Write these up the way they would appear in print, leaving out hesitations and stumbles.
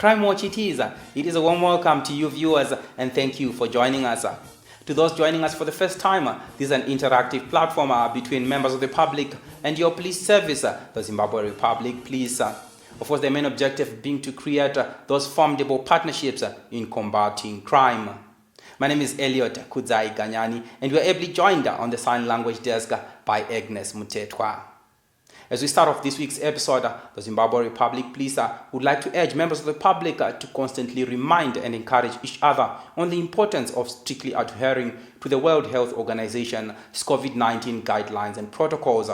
Crime Watch it is. It is a warm welcome to you viewers and thank you for joining us. To those joining us for the first time, this is an interactive platform between members of the public and your police service, the Zimbabwe Republic Police. Of course, the main objective being to create those formidable partnerships in combating crime. My name is Elliot Kudzai Ganyani, and we are ably joined on the sign language desk by Agnes Mutetwa. As we start off this week's episode, the Zimbabwe Republic Police would like to urge members of the public to constantly remind and encourage each other on the importance of strictly adhering to the World Health Organization's COVID-19 guidelines and protocols.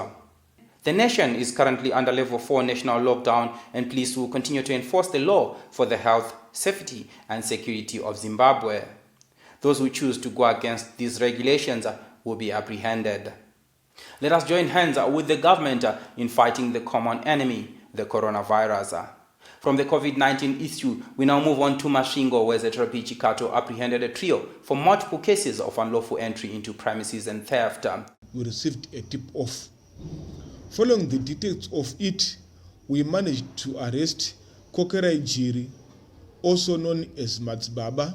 The nation is currently under level 4 national lockdown, and police will continue to enforce the law for the health, safety and security of Zimbabwe. Those who choose to go against these regulations will be apprehended. Let us join hands with the government in fighting the common enemy, the coronavirus. From the COVID-19 issue, we now move on to Masvingo, where Zetrapi Chikato apprehended a trio for multiple cases of unlawful entry into premises and theft. We received a tip-off. Following the details of it, we managed to arrest Kokerai Jiri, also known as Matsbaba,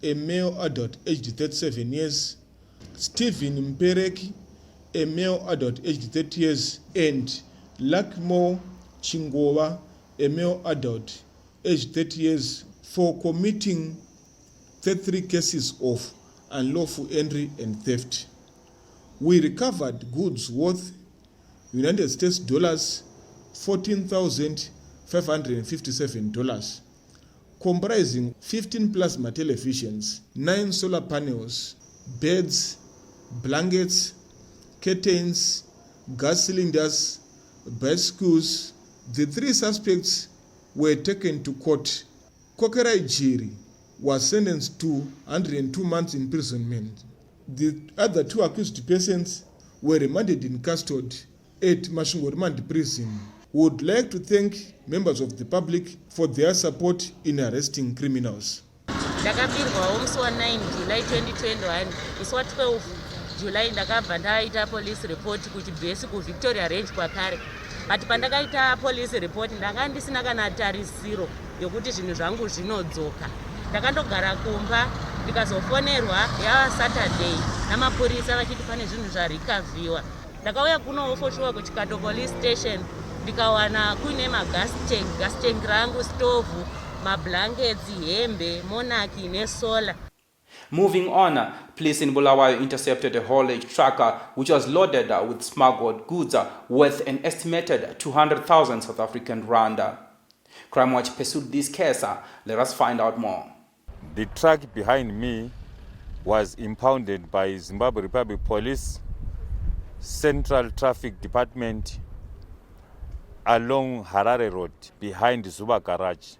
a male adult aged 37 years, Stephen Mpereki, a male adult aged 30 years, and Lakmo Chingowa, a male adult aged 30 years, for committing 33 cases of unlawful entry and theft. We recovered goods worth United States dollars $14,557, comprising 15 plasma televisions, 9 solar panels, beds, blankets, curtains, gas cylinders, bicycles. The 3 suspects were taken to court. Kokerai Jiri was sentenced to 102 months imprisonment. The other 2 accused persons were remanded in custody at Masvingo Remand Prison. We would like to thank members of the public for their support in arresting criminals. Ndakapirwa musi wa9 July 2021 isi wa12 July ndakabva ndaita police report kuchibhesi kuVictoria Range kwakare. But pandakaita police report ndanga ndisina kana tarisiro yokuti zvinhu zvangu zvinodzoka. Ndakandogara kumba ndikazofonerwa yava Saturday namapurisa vachiti pane zvinhu zvarikaviwa. Ndakauya kuno ofoshuwa kuchikato police station ndikawana kuine gas tank rangu, stove, mablankets, hembe, monaki nesolar. Moving on, police in Bulawayo intercepted a haulage truck which was loaded with smuggled goods worth an estimated 200,000 South African rand. Crime Watch pursued this case. Let us find out more. The truck behind me was impounded by Zimbabwe Republic Police, Central Traffic Department, along Harare Road behind Zuba Garage.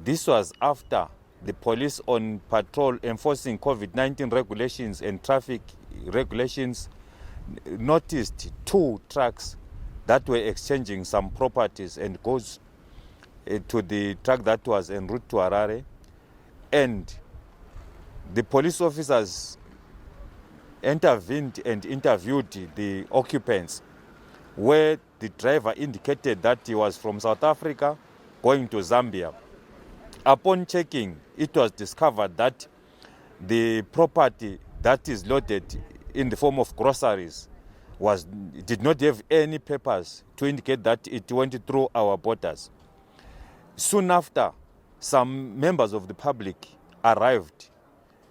This was after the police on patrol enforcing COVID-19 regulations and traffic regulations noticed 2 trucks that were exchanging some properties and goods to the truck that was en route to Harare. And the police officers intervened and interviewed the occupants, where the driver indicated that he was from South Africa going to Zambia. Upon checking, it was discovered that the property that is loaded in the form of groceries did not have any papers to indicate that it went through our borders. Soon after, some members of the public arrived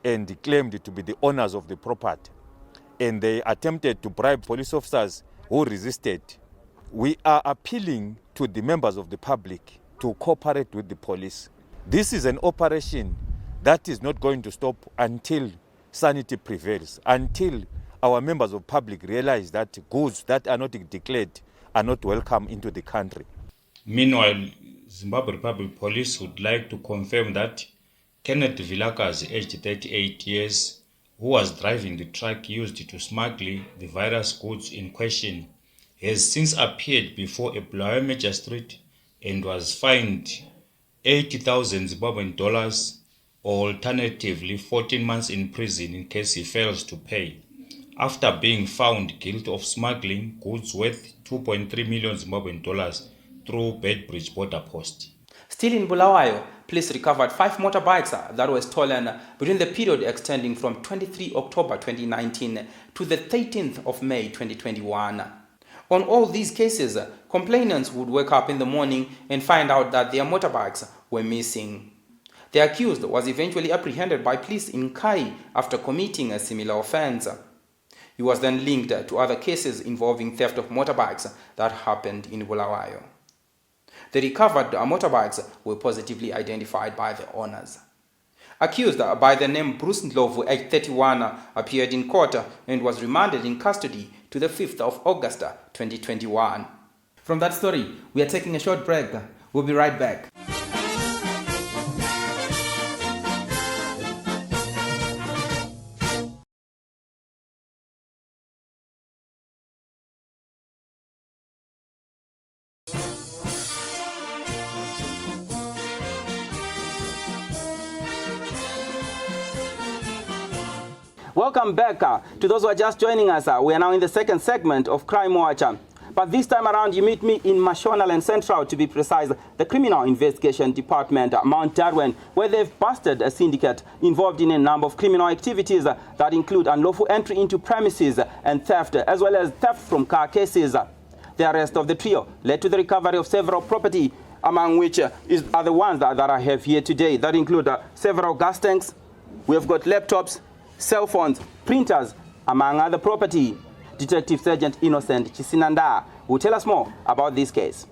and claimed to be the owners of the property, and they attempted to bribe police officers who resisted. We are appealing to the members of the public to cooperate with the police. This is an operation that is not going to stop until sanity prevails, until our members of public realize that goods that are not declared are not welcome into the country. Meanwhile, Zimbabwe Republic Police would like to confirm that Kenneth Villakas, aged 38 years, who was driving the truck used to smuggle the virus goods in question, has since appeared before a Bulawayo magistrate and was fined 80,000 Zimbabwean dollars, or alternatively 14 months in prison in case he fails to pay, after being found guilty of smuggling goods worth 2.3 million Zimbabwean dollars through Bedbridge border post. Still in Bulawayo, police recovered 5 motorbikes that were stolen between the period extending from 23 October 2019 to the 13th of May 2021. On all these cases, complainants would wake up in the morning and find out that their motorbikes were missing. The accused was eventually apprehended by police in Kai after committing a similar offense. He was then linked to other cases involving theft of motorbikes that happened in Bulawayo. The recovered motorbikes were positively identified by the owners. Accused by the name Bruce Ndlovu, aged 31, appeared in court and was remanded in custody to the 5th of August 2021. From that story, we are taking a short break. We'll be right back. Welcome back. To those who are just joining us, we are now in the second segment of Crime Watch. But this time around, you meet me in Mashonaland Central, to be precise, the Criminal Investigation Department, Mount Darwin, where they've busted a syndicate involved in a number of criminal activities that include unlawful entry into premises and theft, as well as theft from car cases. The arrest of the trio led to the recovery of several property, among which are the ones that I have here today, that include several gas tanks. We have got laptops, cell phones, printers, among other property. Detective Sergeant Innocent Chisinanda will tell us more about this case.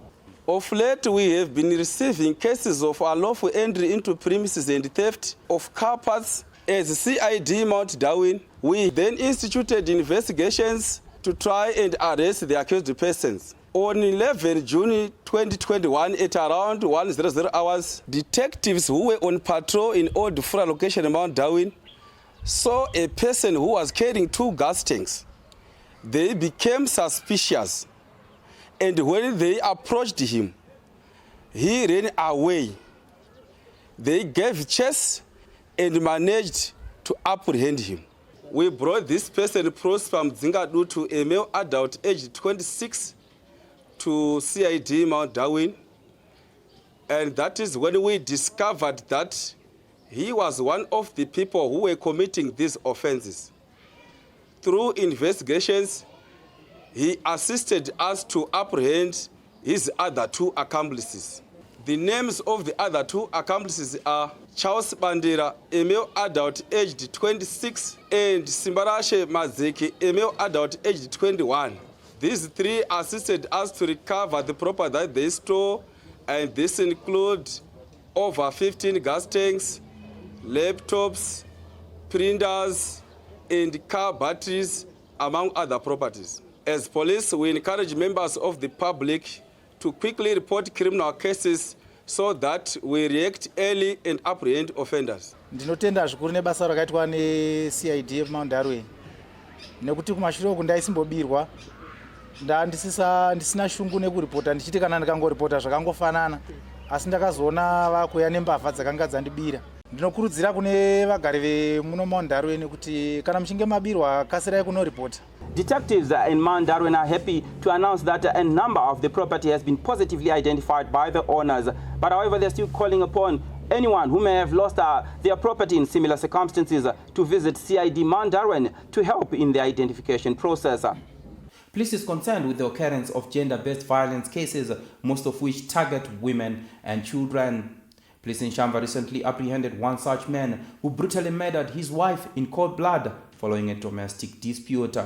Of late, we have been receiving cases of unlawful entry into premises and theft of car parts. As CID Mount Darwin, we then instituted investigations to try and arrest the accused persons. On 11 June 2021, at around 1:00 hours, detectives who were on patrol in Old Fura location in Mount Darwin saw a person who was carrying 2 gas tanks. They became suspicious, and when they approached him, he ran away. They gave chase and managed to apprehend him. We brought this person, Prosper Mzingadu, to a male adult aged 26 to CID Mount Darwin, and that is when we discovered that he was one of the people who were committing these offenses. Through investigations, he assisted us to apprehend his other 2 accomplices. The names of the other 2 accomplices are Charles Bandera, a male adult aged 26, and Simbarashe Mazeki, a male adult aged 21. These 3 assisted us to recover the property that they stole, and this includes over 15 gas tanks, laptops, printers, and car batteries, among other properties. As police, we encourage members of the public to quickly report criminal cases so that we react early and apprehend offenders. Ndinotenda zvikuru nebasa rakaitwa neCID Mount Darwin. Nekuti kumashure uku ndaisimbobirwa ndisina shungu nekuripota, ndichiti kana ndikangoripota zvakangofanana, asi ndakazoona vakuya nembavha dzakanga dzandibira. Ndinokurudzira kune vagari vemuno Mount Darwin kuti kana mchinge mabirwa kasirai kunoripota. Detectives in Mount Darwin are happy to announce that a number of the property has been positively identified by the owners. But however, they're still calling upon anyone who may have lost their property in similar circumstances to visit CID Mount Darwin to help in the identification process. Police is concerned with the occurrence of gender-based violence cases, most of which target women and children. Police in Shamba recently apprehended one such man who brutally murdered his wife in cold blood following a domestic dispute.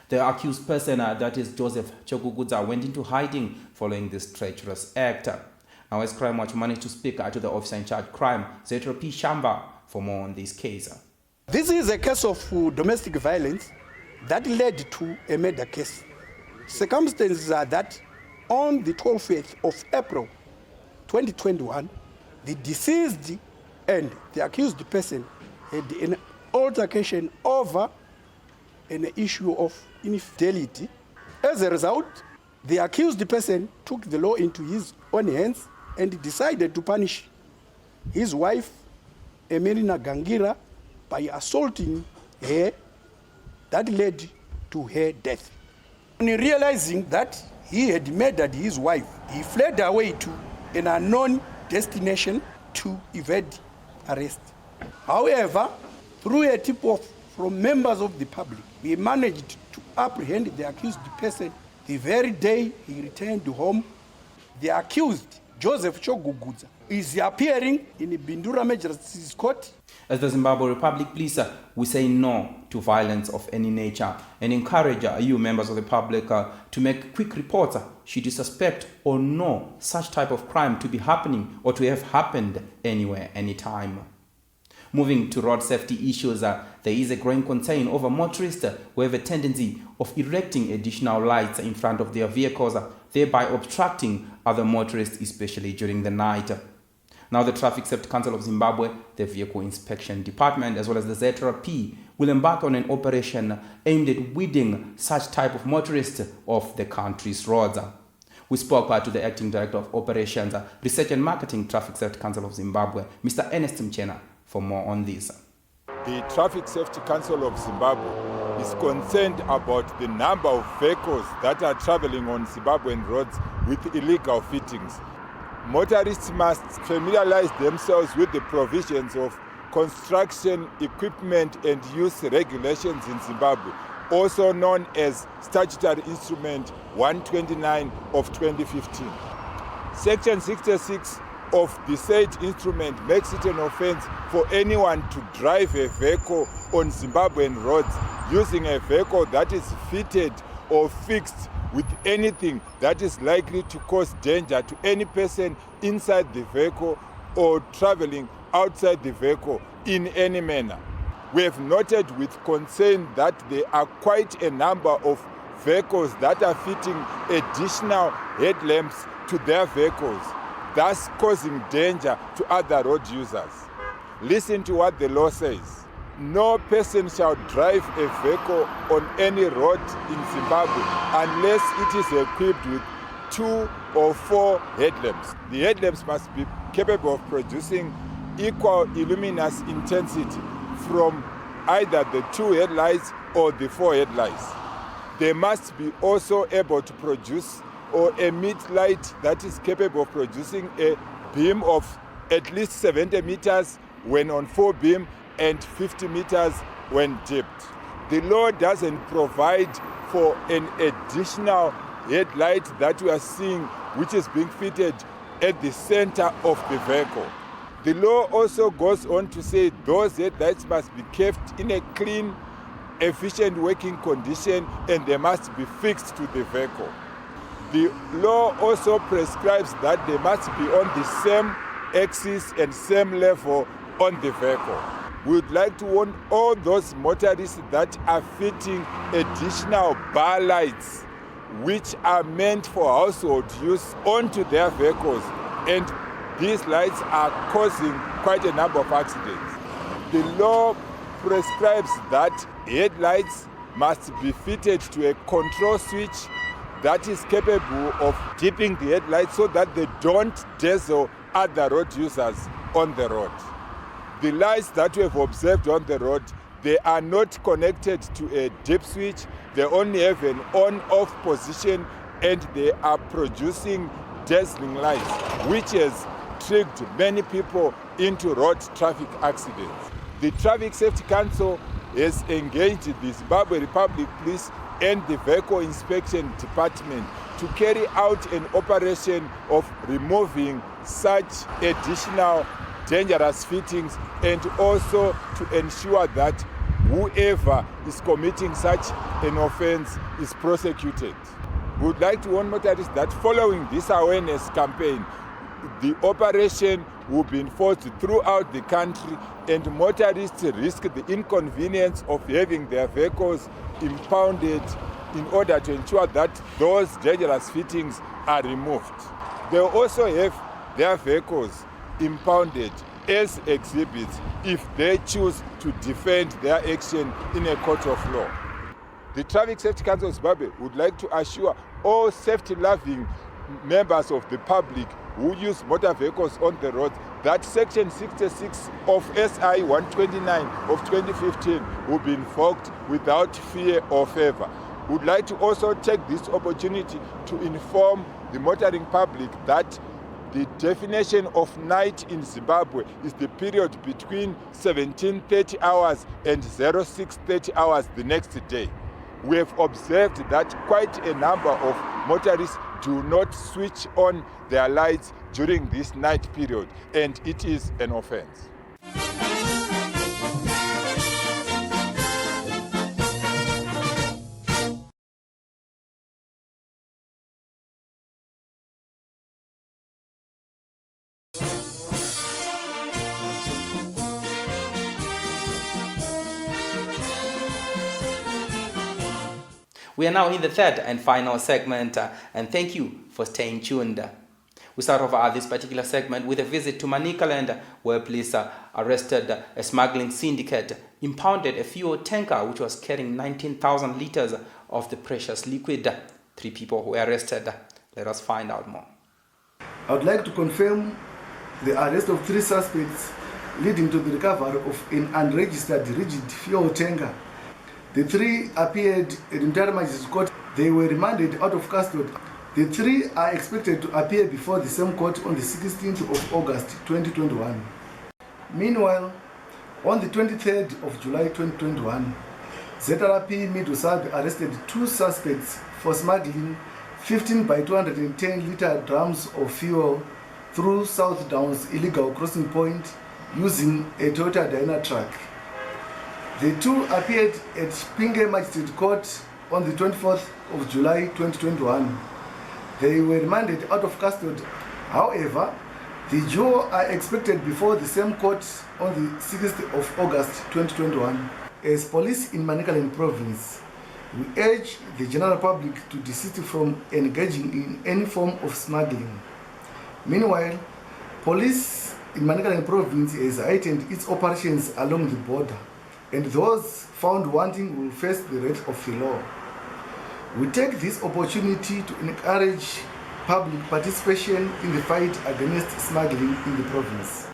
The accused person, that is Joseph Chokugudza, went into hiding following this treacherous act. Now, as Crime Watch managed to speak to the officer in charge crime, Zetro P. Shamba, for more on this case. This is a case of domestic violence that led to a murder case. Circumstances are that on the 12th of April 2021, the deceased and the accused person had an altercation over an issue of infidelity. As a result, the accused person took the law into his own hands and decided to punish his wife, Emerina Gangira, by assaulting her. That led to her death. On realizing that he had murdered his wife, he fled away to an unknown destination to evade arrest. However, through a tip-off from members of the public, we managed to apprehend the accused person the very day he returned home. The accused, Joseph Chogugudza, is appearing in the Bindura Magistrates Court. As the Zimbabwe Republic Police, we say no to violence of any nature and encourage you members of the public to make quick reports should you suspect or know such type of crime to be happening or to have happened anywhere, anytime. Moving to road safety issues, there is a growing concern over motorists who have a tendency of erecting additional lights in front of their vehicles, thereby obstructing other motorists, especially during the night. Now, the Traffic Safety Council of Zimbabwe, the Vehicle Inspection Department, as well as the ZRP, will embark on an operation aimed at weeding such type of motorists off the country's roads. We spoke to the Acting Director of Operations, Research and Marketing, Traffic Safety Council of Zimbabwe, Mr. Ernest Mchena, for more on this. The Traffic Safety Council of Zimbabwe is concerned about the number of vehicles that are traveling on Zimbabwean roads with illegal fittings. Motorists must familiarize themselves with the provisions of construction equipment and use regulations in Zimbabwe, also known as Statutory Instrument 129 of 2015. Section 66 of the said instrument makes it an offense for anyone to drive a vehicle on Zimbabwean roads using a vehicle that is fitted or fixed with anything that is likely to cause danger to any person inside the vehicle or traveling outside the vehicle in any manner. We have noted with concern that there are quite a number of vehicles that are fitting additional headlamps to their vehicles, thus causing danger to other road users. Listen to what the law says. No person shall drive a vehicle on any road in Zimbabwe unless it is equipped with 2 or 4 headlamps. The headlamps must be capable of producing equal luminous intensity from either the 2 headlights or the 4 headlights. They must be also able to produce or emit light that is capable of producing a beam of at least 70 meters when on full beam and 50 meters when dipped. The law doesn't provide for an additional headlight that we are seeing which is being fitted at the center of the vehicle. The law also goes on to say those headlights must be kept in a clean, efficient working condition and they must be fixed to the vehicle. The law also prescribes that they must be on the same axis and same level on the vehicle. We would like to warn all those motorists that are fitting additional bar lights which are meant for household use onto their vehicles, and these lights are causing quite a number of accidents. The law prescribes that headlights must be fitted to a control switch that is capable of dipping the headlights so that they don't dazzle other road users on the road. The lights that we have observed on the road, they are not connected to a dip switch. They only have an on-off position and they are producing dazzling lights, which has triggered many people into road traffic accidents. The Traffic Safety Council has engaged the Zimbabwe Republic Police and the Vehicle Inspection Department to carry out an operation of removing such additional dangerous fittings and also to ensure that whoever is committing such an offense is prosecuted. We would like to warn motorists that following this awareness campaign, the operation will be enforced throughout the country and motorists risk the inconvenience of having their vehicles impounded in order to ensure that those dangerous fittings are removed. They will also have their vehicles impounded as exhibits if they choose to defend their action in a court of law. The Traffic Safety Council of Zimbabwe would like to assure all safety-loving members of the public who use motor vehicles on the road that Section 66 of SI 129 of 2015 will be invoked without fear or favor. We would like to also take this opportunity to inform the motoring public that The definition of night in Zimbabwe is the period between 17:30 hours and 06:30 hours the next day. We have observed that quite a number of motorists do not switch on their lights during this night period, and it is an offense. We are now in the third and final segment, and thank you for staying tuned. We start off this particular segment with a visit to Manicaland, where police arrested a smuggling syndicate, impounded a fuel tanker which was carrying 19,000 liters of the precious liquid. 3 people were arrested. Let us find out more. I would like to confirm the arrest of 3 suspects leading to the recovery of an unregistered rigid fuel tanker. The 3 appeared at Mtara Magistrates Court. They were remanded out of custody. The 3 are expected to appear before the same court on the 16th of August 2021. Meanwhile, on the 23rd of July 2021, ZRP Middlesbrough arrested 2 suspects for smuggling 15 by 210 liter drums of fuel through South Downs illegal crossing point using a Toyota Dyna truck. The 2 appeared at Pinge Magistrate Court on the 24th of July 2021. They were remanded out of custody. However, the duo are expected before the same court on the 6th of August 2021. As police in Manicaland province, we urge the general public to desist from engaging in any form of smuggling. Meanwhile, police in Manicaland province has heightened its operations along the border, and those found wanting will face the wrath of the law. We take this opportunity to encourage public participation in the fight against smuggling in the province.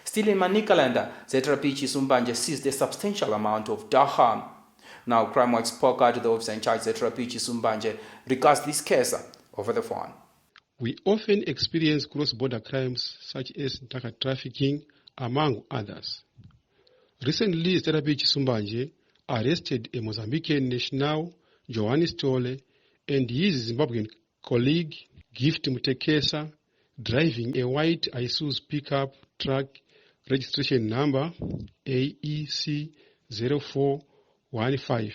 Still in Manicaland, ZRP Chisumbanje seized a substantial amount of dagga. Now, Crime Watch spoke out to the officer in charge, ZRP Chisumbanje, regards this case over the phone. We often experience cross-border crimes such as dagga trafficking, among others. Recently, ZRP Chisumbanje arrested a Mozambican national, Johannes Tole, and his Zimbabwean colleague, Gift Mutekesa, driving a white Isuzu pickup truck registration number AEC 0415,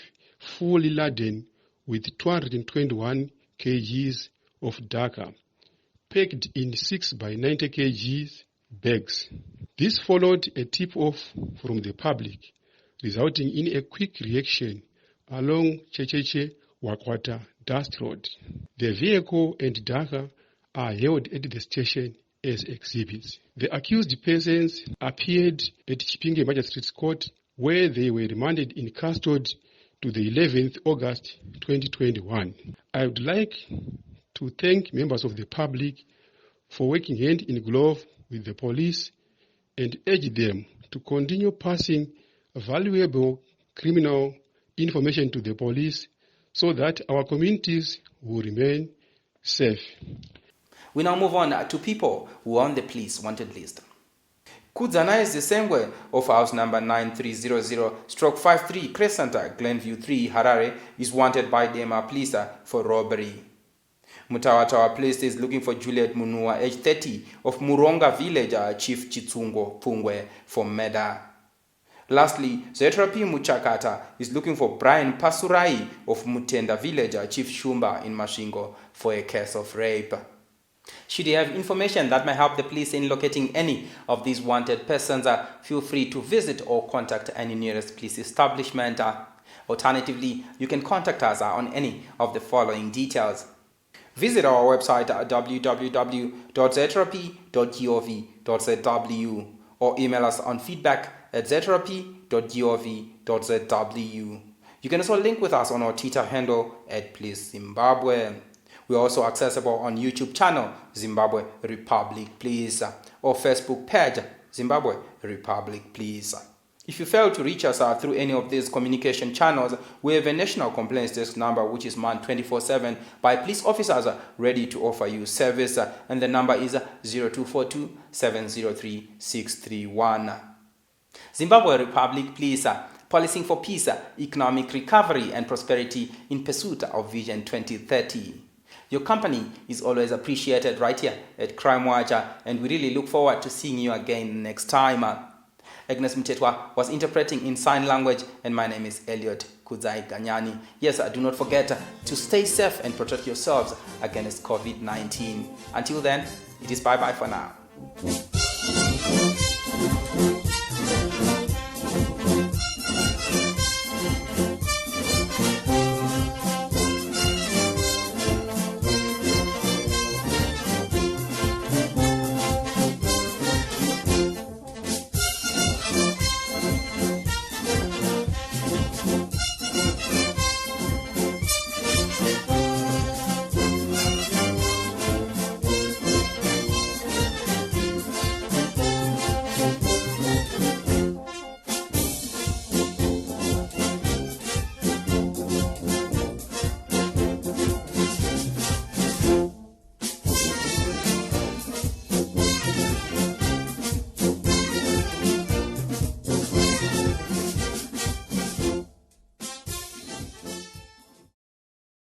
fully laden with 221 kgs of dagga, packed in 6 by 90 kgs bags. This followed a tip-off from the public, resulting in a quick reaction along Checheche Wakwata Dust Road. The vehicle and dagga are held at the station as exhibits. The accused persons appeared at Chipinge Magistrates Court, where they were remanded in custody to the 11th August 2021. I would like to thank members of the public for working hand in glove with the police and urge them to continue passing valuable criminal information to the police so that our communities will remain safe. We now move on to people who are on the police wanted list. Kudzanai Zisengwe of house number 9300/53 Crescent, Glenview 3, Harare, is wanted by Dema police for robbery. Mutawatawa police is looking for Juliet Munua, age 30, of Muronga village, Chief Chitsungo Pungwe, for murder. Lastly, ZRP Muchakata is looking for Brian Pasurai of Mutenda village, Chief Shumba in Mashingo, for a case of rape. Should you have information that may help the police in locating any of these wanted persons, feel free to visit or contact any nearest police establishment. Alternatively, you can contact us on any of the following details. Visit our website at www.zrp.gov.zw or email us on feedback@zrp.gov.zw. You can also link with us on our Twitter handle @PleaseZimbabwe. We are also accessible on YouTube channel Zimbabwe Republic Please or Facebook page Zimbabwe Republic Please. If you fail to reach us through any of these communication channels, we have a national complaints desk number which is manned 24/7 by police officers ready to offer you service, and the number is 0242 703 631. Zimbabwe Republic Police, policing for peace, economic recovery and prosperity in pursuit of Vision 2030. Your company is always appreciated right here at Crime Watch, and we really look forward to seeing you again next time. Agnes Mtetwa was interpreting in sign language, and my name is Elliot Kudzai Ganyani. Yes, do not forget to stay safe and protect yourselves against COVID-19. Until then, it is bye-bye for now.